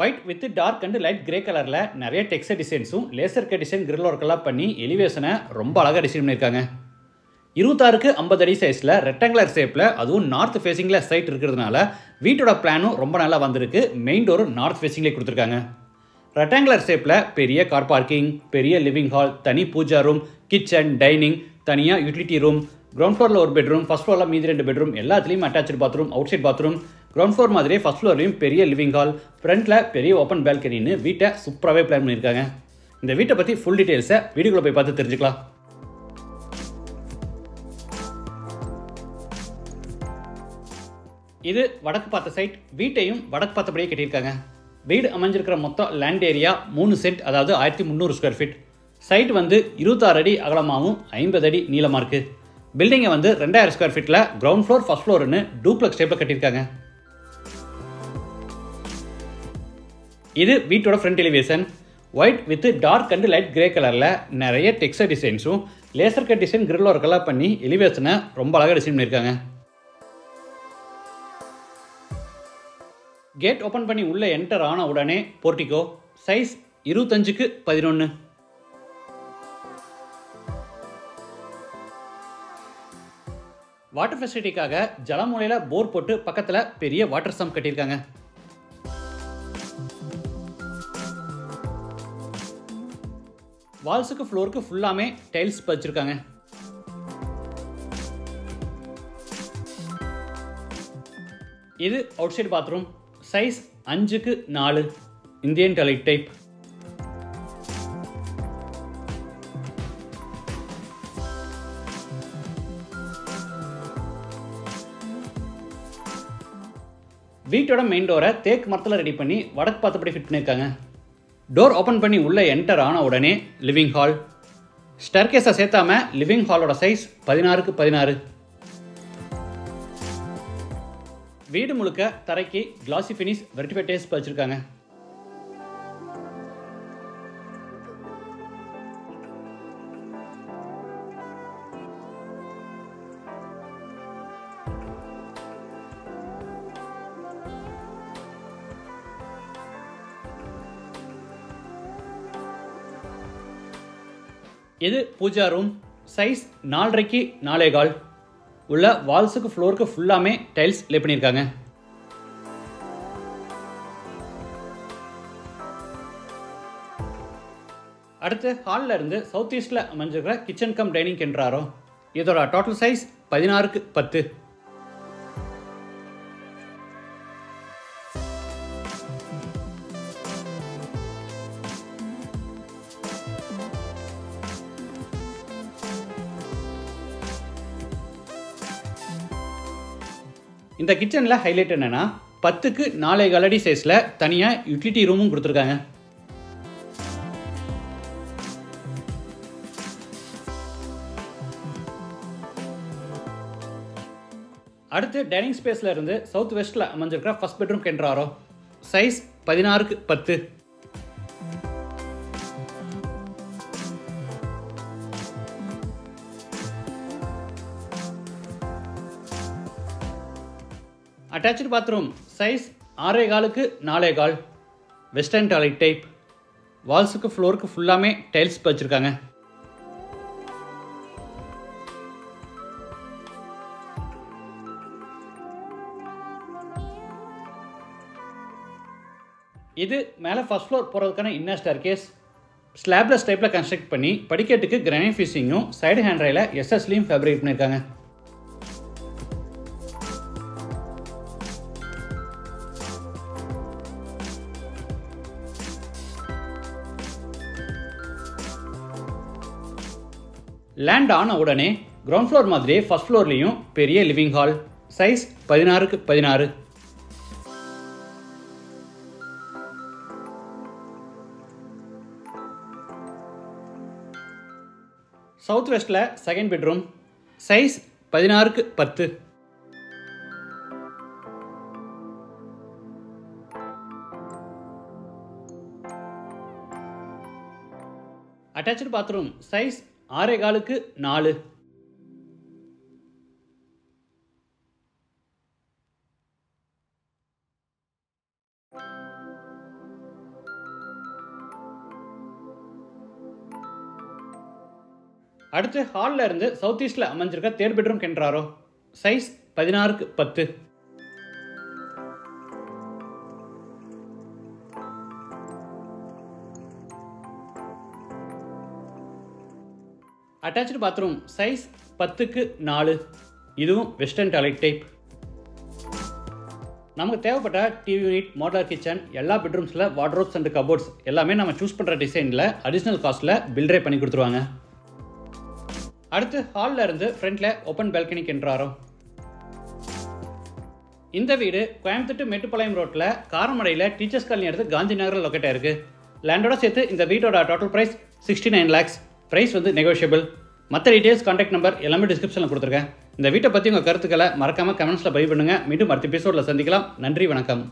White with dark and light grey கலரில் நிறைய texture டிசைன்ஸும் லேசர் கட் டிசைன் கிரில் ஒர்க்கெல்லாம் பண்ணி எலிவேஷனை ரொம்ப அழகாக டிசைன் பண்ணியிருக்காங்க. 26க்கு 50 அடி சைஸில் ரெக்டாங்குலர் ஷேப்பில் அதுவும் நார்த் ஃபேஸிங்கில் சைட் இருக்கிறதுனால வீட்டோட பிளானும் ரொம்ப நல்லா வந்திருக்கு. மெயின் டோரும் நார்த் ஃபேஸிங்லேயே கொடுத்துருக்காங்க. ரெக்டாங்குலர் ஷேப்பில் பெரிய கார் பார்க்கிங், பெரிய லிவிங் ஹால், தனி பூஜா ரூம், கிச்சன், டைனிங், தனியாக யூட்டிலிட்டி ரூம், கிரவுண்ட் ஃப்ளோரில் ஒரு பெட்ரூம், ஃபஸ்ட் ஃப்ளோரில் மீதி 2 பெட்ரூம், எல்லாத்துலேயும் attach bathroom, outside bathroom, ground floor மாதிரியே ஃபஸ்ட் ஃப்ளோர்லையும் பெரிய லிவிங் ஹால், ஃப்ரண்ட்டில் பெரிய ஓப்பன் பால்கனின்னு வீட்டை சூப்பராகவே பிளான் பண்ணியிருக்காங்க. இந்த வீட்டை பற்றி ஃபுல் டீட்டெயில்ஸை வீடியோக்குள்ளே போய் பார்த்து தெரிஞ்சுக்கலாம். இது வடக்கு பார்த்த சைட். வீட்டையும் வடக்கு பார்த்தபடியே கட்டியிருக்காங்க. வீடு அமைஞ்சிருக்கிற மொத்தம் லேண்ட் ஏரியா 3 சென்ட், அதாவது 1300 ஸ்கொயர் ஃபீட். சைட் 26 அடி அகலமாகவும் 50 அடி நீளமாக இருக்குது. பில்டிங்கை 2000 ஸ்கொயர் ஃபீட்டில் கிரவுண்ட் ஃப்ளோர் ஃபஸ்ட் ஃப்ளோர்னு டூப்ளக்ஸ் டைப்பில் கட்டியிருக்காங்க. இது வீட்டோட front elevation. White with dark and light grey கலரில் நிறைய டெக்ஸ்டர் டிசைன்ஸும் லேசர் கட் டிசைன் கிரில் ஒர்க்கெல்லாம் பண்ணி எலிவேஷனை ரொம்ப அழகாக டிசைன் பண்ணியிருக்காங்க. கேட் ஓப்பன் பண்ணி உள்ளே என்டர் ஆன உடனே போர்ட்டிகோ. சைஸ் 25க்கு 11. வாட்டர் ஃபெசிலிட்டிக்காக ஜலமூலையில் போர் போட்டு பக்கத்தில் பெரிய வாட்டர் சம்ப் கட்டியிருக்காங்க. வால்ஸுக்கு ஃப்ளோருக்கு ஃபுல்லாமே டைல்ஸ் பதிச்சிருக்காங்க. இது அவுட் சைட் பாத்ரூம். சைஸ் 5க்கு 4, இந்தியன் டாய்லெட் டைப். வீட்டோட மெயின் டோரை தேக்கு மரத்தில் ரெடி பண்ணி வடக்கு பார்த்தபடி ஃபிட் பண்ணியிருக்காங்க. டோர் ஓப்பன் பண்ணி உள்ளே என்டர் ஆன உடனே லிவிங் ஹால். ஸ்டேர்கேஸை சேர்த்தாம லிவிங் ஹாலோட சைஸ் 16க்கு 16. வீடு முழுக்க தரைக்கு கிளாசி ஃபினிஷ் வெர்டிஃபை டைல்ஸ் பதிச்சிருக்காங்க. இது பூஜா ரூம். சைஸ் 4.5க்கு 4.25. உள்ள வால்ஸுக்கு ஃப்ளோருக்கு ஃபுல்லாமே டைல்ஸ் லே பண்ணியிருக்காங்க. அடுத்து ஹாலில் இருந்து சவுத் ஈஸ்டில் அமைஞ்சிருக்கிற கிச்சன் கம் டைனிங் என்றாரோ. இதோட டோட்டல் சைஸ் 16க்கு 10. இந்த கிச்சனில் ஹைலைட் என்னென்னா 10க்கு 4.25 அடி சைஸில் தனியாக யூட்டிலிட்டி ரூமும் கொடுத்துருக்காங்க. அடுத்து டைனிங் ஸ்பேஸில் இருந்து சவுத் வெஸ்ட்டில் அமைஞ்சிருக்கிற ஃபர்ஸ்ட் பெட்ரூம் கென்றாரோ. சைஸ் 16க்கு 10. Attach bathroom. சைஸ் 6.25க்கு 4.25. Western toilet type. வால்ஸுக்கு ஃப்ளோருக்கு ஃபுல்லாமே டைல்ஸ் பதிச்சிருக்காங்க. இது மேலே ஃபர்ஸ்ட் ஃப்ளோர் போகிறதுக்கான இன்னர் ஸ்டேர்கேஸ். ஸ்லாப்லெஸ் டைப்பில் கன்ஸ்ட்ரக்ட் பண்ணி படிக்கட்டுக்கு கிரானைட் ஃபினிஷிங்கும் சைடு ஹேண்ட் ரயில எஸ்எஸ்லையும் ஃபேப்ரிகேட் பண்ணியிருக்காங்க. லேண்ட் ஆன உடனே கிரவுண்ட் ஃப்ளோர் மாதிரியே ஃபர்ஸ்ட் ஃப்ளோர்லேயும் பெரிய லிவிங் ஹால். சைஸ் 16க்கு 16. சவுத் வெஸ்ட்டில் செகண்ட் பெட்ரூம். சைஸ் 16க்கு 10. Attach bathroom. சைஸ் 6.25க்கு 4. அடுத்து ஹாலில் இருந்து சவுத் ஈஸ்டில் அமைஞ்சிருக்க தேர்ட் பெட்ரூம் கென்றாரோ. Size 16x10. Attach bathroom size 10x4. இதுவும் வெஸ்டர்ன் டாய்லெட் டைப். நமக்கு தேவைப்பட்ட டிவி யூனிட், மாடுலர் கிச்சன், எல்லா பெட்ரூம்ஸில் வார்ட்ரோப்ஸ் அண்ட் கபோர்ட்ஸ் எல்லாமே நம்ம சூஸ் பண்ணுற டிசைனில் அடிஷ்னல் காஸ்ட்டில் பில்டரே பண்ணி கொடுத்துருவாங்க. அடுத்து ஹாலில் இருந்து ஃப்ரண்ட்டில் ஓப்பன் பால்கனி கென்றாரோ. இந்த வீடு கோயம்புத்தூர் to மேட்டுப்பாளையம் ரோட்டில் காரமடையில் டீச்சர்ஸ் காலனி எடுத்து காந்தி நகரில் லொக்கேட் ஆயிருக்கு. லேண்டோட சேர்த்து இந்த வீட்டோட டோட்டல் ப்ரைஸ் 69 lakhs. ப்ரைஸ் வந்து நெகோஷியபிள். மற்ற டீட்டெயில்ஸ், கான்டாக்ட் நம்பர் எல்லாமே டிஸ்கிரிப்ஷனில் கொடுத்துருக்கேன். இந்த வீட்டை பற்றி உங்கள் கருத்துக்களை மறக்காமல் கமெண்ட்ஸில் பதிவு பண்ணுங்கள். மீண்டும் அடுத்த எபிசோடில் சந்திக்கலாம். நன்றி, வணக்கம்.